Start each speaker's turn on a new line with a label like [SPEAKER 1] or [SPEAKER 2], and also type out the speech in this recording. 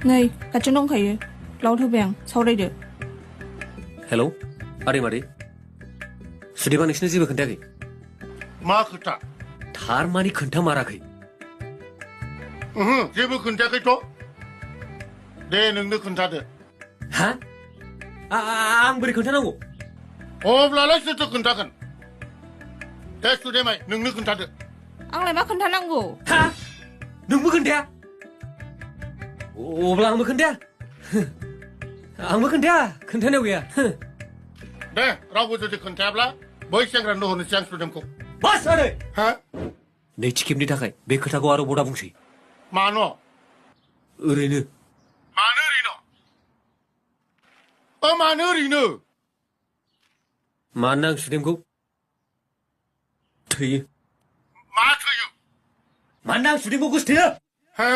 [SPEAKER 1] नै खाथियाव दंखायो लाउड होबाय आं सावरायदो
[SPEAKER 2] हेलौ आदै मादै सुदेबा नोंसिनो जेबो खोन्थायाखै
[SPEAKER 3] मा खोथा
[SPEAKER 2] थारमानि खोन्थामाराखै
[SPEAKER 3] जेबो खोन्थायाखैथ' दे नोंनो खोन्थादो
[SPEAKER 2] हा आं बोरै खोन्थानांगौ
[SPEAKER 3] अब्लालाय सोरथो खोन्थागोन दे सुदेमाय नोंनो खोन्थादो
[SPEAKER 1] आंलाय मा खोन्थानांगौ
[SPEAKER 2] हा नोंबो खोन्थाया अब्ला आंबो खोन्थाया आंबो खोन्थाया खोन्थानायाव गैया
[SPEAKER 3] दे रावबो जुदि खोन्थायाब्ला बै सेंग्रानो हरनोसै आं सुदेमखौ
[SPEAKER 2] बास आदै
[SPEAKER 3] हा
[SPEAKER 2] नैथि खेबनि थाखाय बे खोथाखौ आरो बदा बुंसै
[SPEAKER 3] मानो
[SPEAKER 2] ओरैनो
[SPEAKER 3] मानो ओरैनो मानो ओरैनो
[SPEAKER 2] मानोना आं सुदेमखौ थोयो
[SPEAKER 3] मा थोयो
[SPEAKER 2] मानोना आं सुदेमखौ गोसोथोयो
[SPEAKER 3] हा